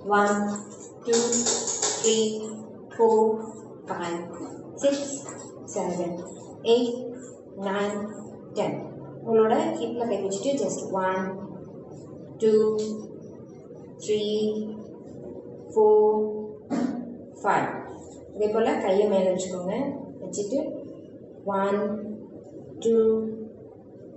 1 2 3 4 5 6 7 8 9 10 உங்களோட ஹிப்ல கை வச்சுட்டு ஜஸ்ட் 1 2 3 4 5 இதே போல் கையை மேலே வச்சுக்கோங்க வச்சுட்டு 1 2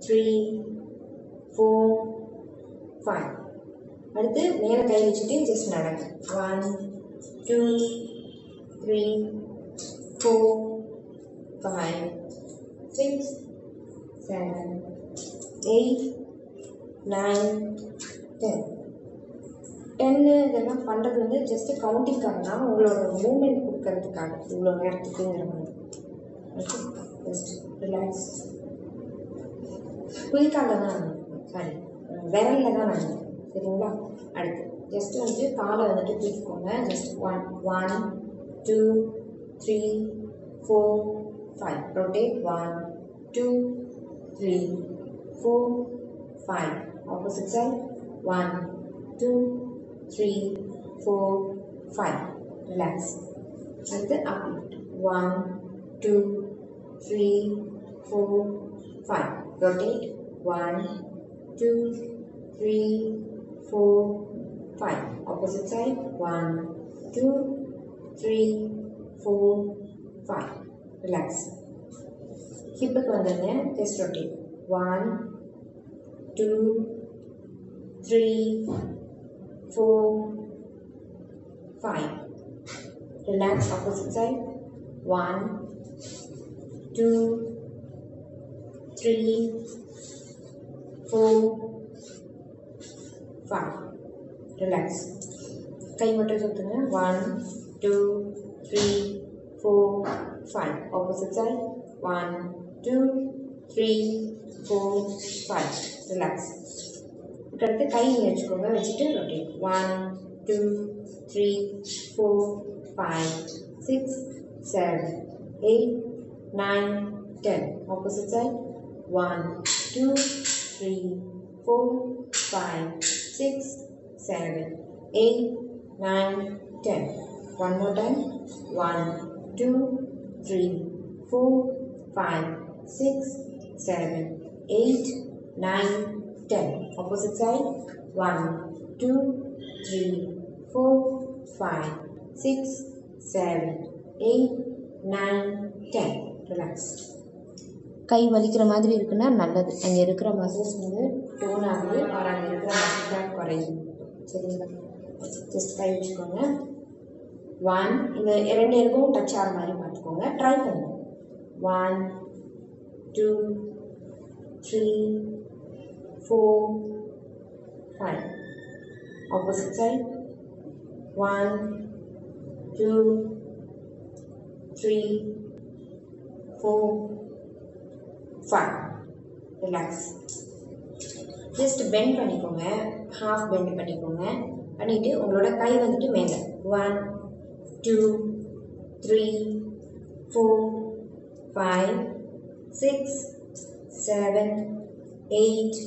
3 4 5 அடுத்து மேலே கை வச்சுட்டு ஜஸ்ட் நடங்க 1 2 3 4 5 6 7 8 9 10 இதெல்லாம் பண்ணுறது வந்து ஜஸ்ட் கவுண்டிங்காக தான் உங்களோட மூமெண்ட் கொடுக்கறதுக்காக இவ்வளோ நேரத்துக்குங்கிற மாதிரி ஓகே ஜஸ்ட் ரிலாக்ஸ் குதிக்காலில் தான் சாரி விரலில் தான் நான் சரிங்களா அடுத்து ஜஸ்ட் வந்துட்டு காலை வந்துட்டு தூக்கிக்கோங்க just 1 2 3 4 5 rotate 1 2 3 4 5 opposite side 1 2 3 4 5 relax அடுத்து uplift 1 2 3 4 5 rotate 1 2 3 4 5 opposite side 1 2 3 4 5 relax ஹிப்புக்கு வந்துடுங்க just rotate 1 2 3 4 5 relax opposite side 1 2 3 4 5 relax கை மட்டும் சுத்துங்க 1 2 3 4 5 opposite side 1 2 3 4 5 relax அடுத்து கை வச்சுக்கோங்க வச்சுட்டு rotate 1 2 3 4 5 6 7 8 9 10 opposite side 1 2 3 4 5 6 7 8 9 10 one more time 1 2 3 4 5 6 7 8 9 10 opposite side 1 2 3 4 5 6 7 8 9 10 relax கை வலிக்கிற மாதிரி இருக்குன்னா நல்லது அங்கே இருக்கிற மசில்ஸ் வந்து டோன் ஆகுது ஆர் அங்கே இருக்கிற மசில் தான் குறையும் சரிங்களா ஜஸ்ட் கை வச்சுக்கோங்க 1 இந்த 2 எலும்பும் டச் ஆகிற மாதிரி பார்த்துக்கோங்க ட்ரை பண்ணுங்க 1 2 3 4 5 opposite side 1 2 3 4 5 relax just bend பண்ணிக்கோங்க half bend பண்ணிக்கோங்க பண்ணிட்டு உங்களோட கை வந்துட்டு மேலே 1 2 3 4 5 6 7 8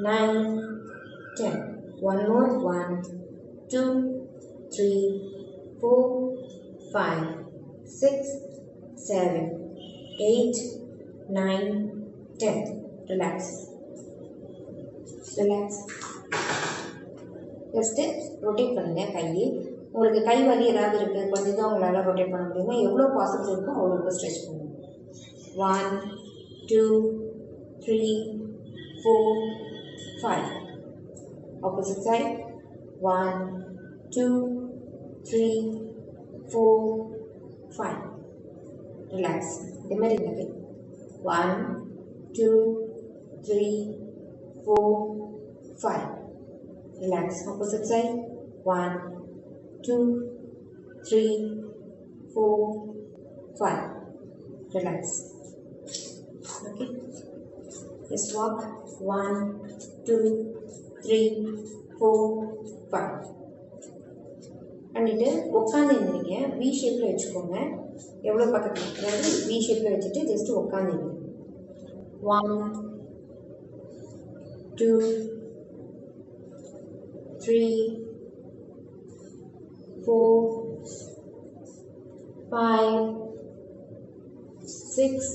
9 10 one more 1 2 3 4 5 6 7 8 9 10 relax just rotate பண்ணுங்கள் கையை உங்களுக்கு கை வலி ஏதாவது இருக்குது கொஞ்சம் தான் உங்களால் ரொட்டேட் பண்ண முடியுமா எவ்வளோ பாசிபிள் இருக்கோ அவ்வளோக்கு ஸ்ட்ரெச் பண்ணுங்கள் 1 2 3 4 5 opposite side 1 2 3 4 5 relax இதே மாதிரி இந்த கை 1 2 3 4 5 relax opposite side 1 2 3 4 5 relax okay just walk 1 2 3 4 5 பண்ணிட்டு உட்காந்து இருந்தீங்க வி ஷேப்பில் வச்சுக்கோங்க எவ்வளோ பக்கத்தில் அதாவது வி ஷேப்பில் வச்சுட்டு ஜஸ்ட் உட்காந்துங்க 1 2 3 4 5 6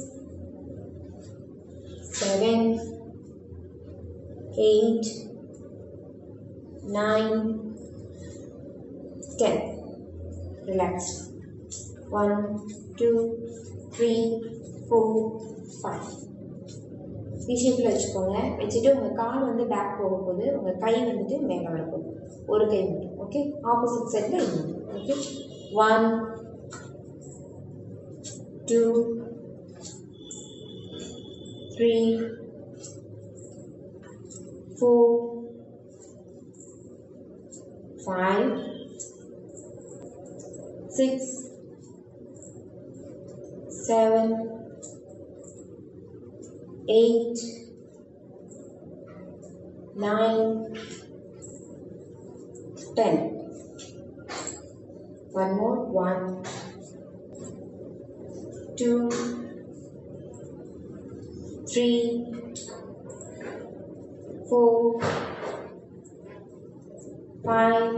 7 8 9 10. Relax. 1 2 3 4 5. வி ஷேப்பில் வச்சுக்கோங்க. வச்சுட்டு உங்கள் கால் வந்து பேக் போக போகுது, உங்கள் கை வந்துட்டு மேலே வரப்போகுது. ஒரு கை மட்டும். ஓகே, ஆப்போசிட் சைடில் இன்னும். Okay, 1 2 3 4 5 6 7 8 9 10. One more. 1 2 3 4 5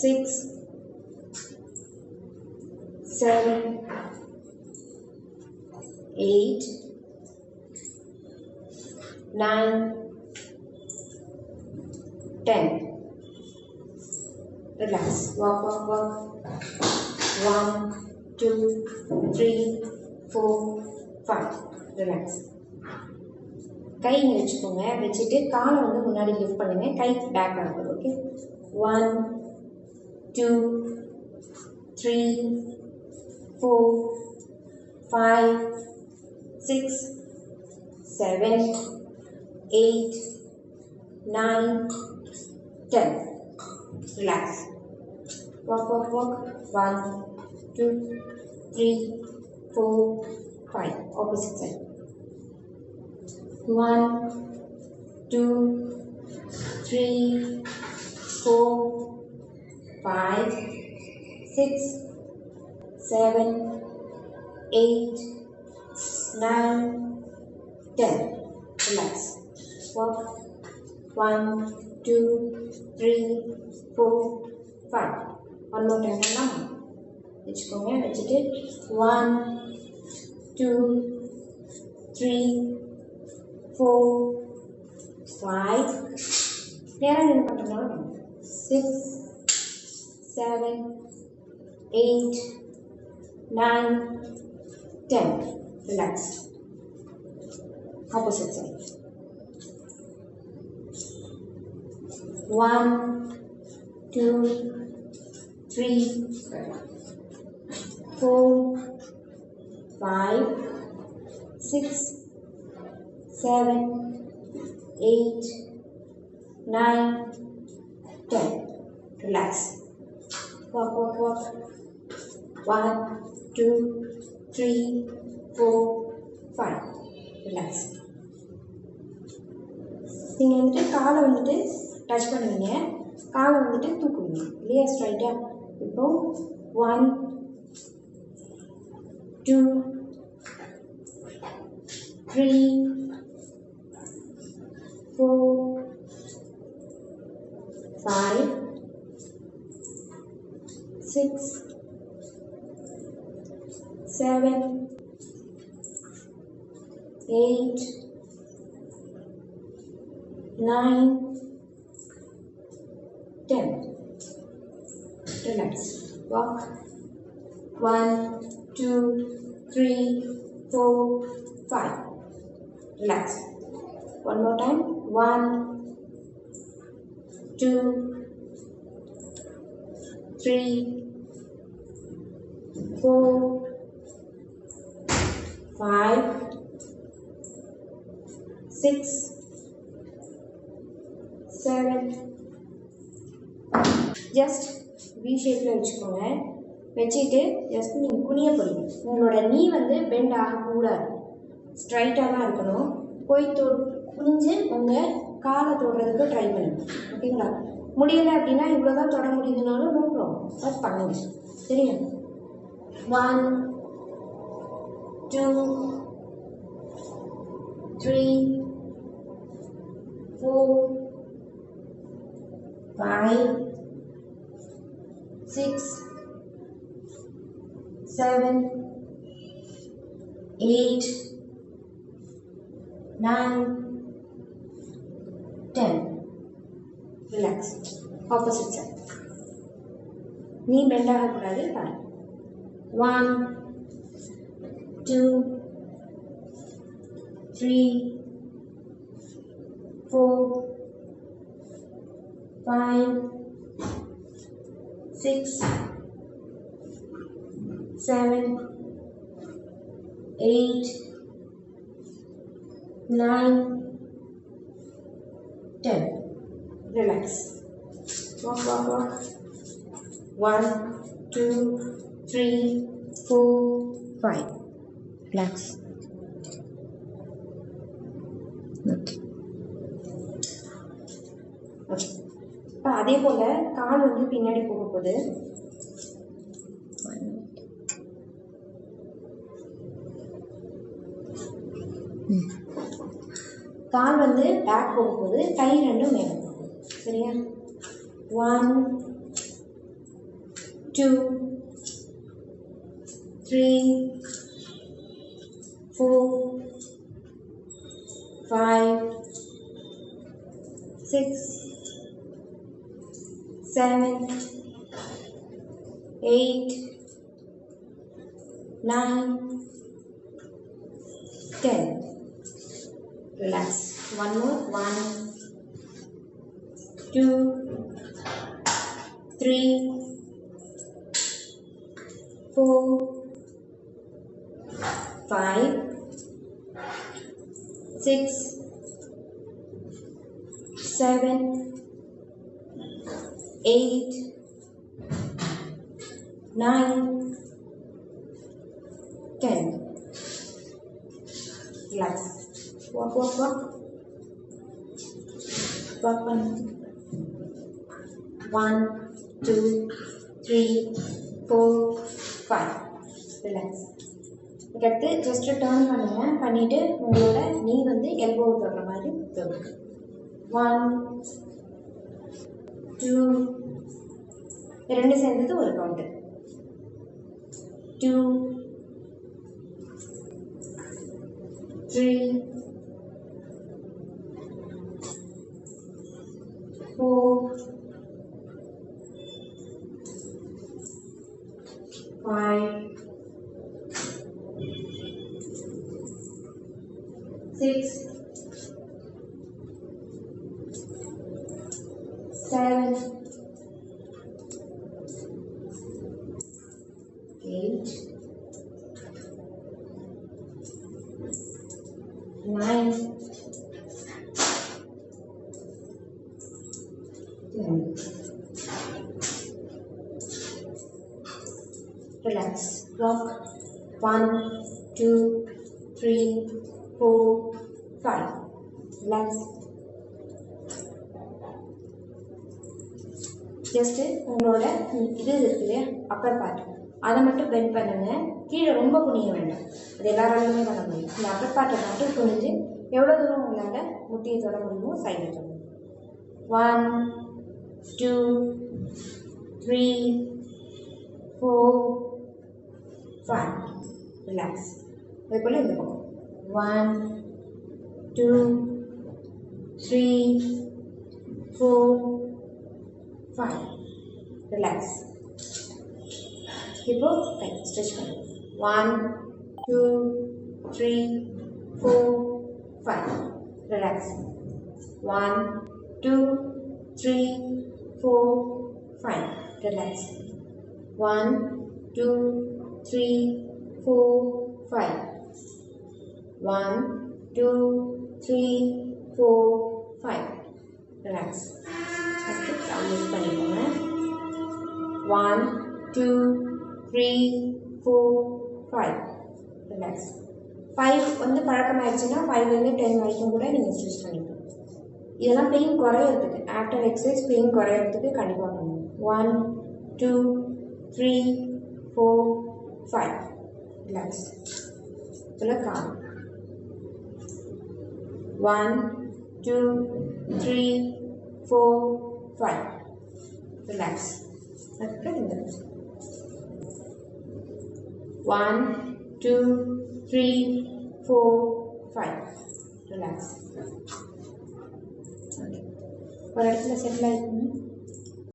6 7 8 9 10. Relax. Walk, walk, walk. 1 2 3 4 5. Relax. கை இங்கே வச்சுக்கோங்க. வச்சுட்டு காலை வந்து முன்னாடி லிஃப்ட் பண்ணுங்க. கை பேக் ஆகுது. Okay, 1 2 3 4 5 6 7 8 9 10. Relax. Walk, walk, walk. 1 2 3 4 5. Opposite side. 1 2 3 4 5 6 7 8 9 10. Relax. Walk. 1 2 3 4 5. One more time. வச்சுக்கோங்க. வச்சுட்டு 1 2 3 4 5. நேரம் என்ன பண்ணுறோம்? 6 7 8 9 10. Relax. Opposite side. 1 2 3 4 5 6 7 8 9 10. Relax. Walk, walk, walk. 1 2 3 4 5. Relax. நீங்கள் வந்துட்டு காலை வந்துட்டு டச் பண்ணுவீங்க, காலை வந்துட்டு தூக்குவீங்க இல்லையா, ஸ்ட்ரைட்டாக. இப்போ 1 2 3 4 5 6 7 8 9 10. Relax. Walk. 1 2 3 4 5. Relax. One more time. 1 2 3 4 5 6 7. Just we ஷேப்பில் வச்சுக்கோங்க. வச்சுட்டு ஜஸ்ட் நீங்கள் குனிய போகிறீங்க. உங்களோட நீ வந்து பெண்ட் ஆகக்கூடாது, ஸ்ட்ரைட்டாக தான் இருக்கணும். போய் குனிஞ்சு உங்கள் காலை தொடுறதுக்கு ட்ரை பண்ணுங்க. ஓகேங்களா? முடியலை அப்படின்னா இவ்வளோ தான் தொட முடியுதுனாலும் நோ ப்ராப்ளம், பட் பண்ணுங்க. சரியா? 1 2 3 4 5 6, 7, 8, 9, 10. Relax. Opposite side. Knee bend ஆகக்கூடாது. 1, 2, 3, 4, 5, 6, 7, 8, 9, 10. Relax. Walk, walk, walk. 1, 2, 3, 4, 5. Relax. Okay. Okay. இப்போ அதே போல் கால் வந்து பின்னாடி போக போகுது. கால் வந்து பேக் போக போகுது, கை ரெண்டும் மேலே போகும். சரியா? 1, 2, 3, 4, 5, 6, 7, 8, 9, 10. Relax. One more. 1, 2, 3, 4, 5, 6, 7, 8, 9, 10. Relax. Walk, walk, walk. Walk 1, 2, 3, 4, 5. Relax. அடுத்து ஜஸ்ட் டர்ன் பண்ணுங்க. பண்ணிட்டு உங்களோட நீ வந்து எல்போ தொடுற மாதிரி தொடுங்க. 1, 2, ரெண்டு சேர்ந்தது ஒரு count. 2, 3, 4, 5, 6, 7, 8, 9, 10. Relax. Walk 1, 2, 3, 4, 5. Relax. Just உங்களோட இது இருக்கு இல்லையா, அப்பர் பார்ட், அதை மட்டும் பெண்ட் பண்ணுங்க. கீழே ரொம்ப குனிய வேண்டாம். அது எல்லாராலுமே பண்ண முடியும். இந்த அப்பர் பார்ட்டை மட்டும் குனிஞ்சு எவ்வளோ தூரம் உங்களால் முட்டியை தொட முடியுமோ சைடில் தொடும். 1, 2, 3, 4, 5. ரிலாக்ஸ். அதே போல் இந்த பக்கம் 1, 2, 3, 4, 5. ரிலாக்ஸ். இப்போ கை ஸ்ட்ரெச் பண்ணுங்க. 1, 2, 3, 4, 5. ரிலாக்ஸ். 1, 2, 3, 4, 5. ரிலாக்ஸ். 1, 2, 3, 4, 5. 1, 2, 3, 4, 5. ரிலாக்ஸ். யூஸ் பண்ணிக்கோங்க. 1, 2, 3, 4, 5. ரிலாக்ஸ். 5 வந்து பழக்கமாகிடுச்சுன்னா 5லேருந்து 10 வரைக்கும் கூட நீங்கள் ஸ்ட்ரெச் பண்ணிக்கலாம். இதெல்லாம் பெயின் குறையிறதுக்கு, ஆஃப்டர் எக்ஸசைஸ் பெயின் குறையிறதுக்கு கண்டிப்பாக பண்ணுங்க. 1, 2, 3, 4, 5. ரிலாக்ஸ். இதில் கால் 1, 2, 3, 4, 5. Relax. அதுக்கப்புறம் இந்த 1 2 3 4 5 ரிலாக்ஸ். ஓகே, ஒரு இடத்துல செட்டில் ஆகிக்கணும்.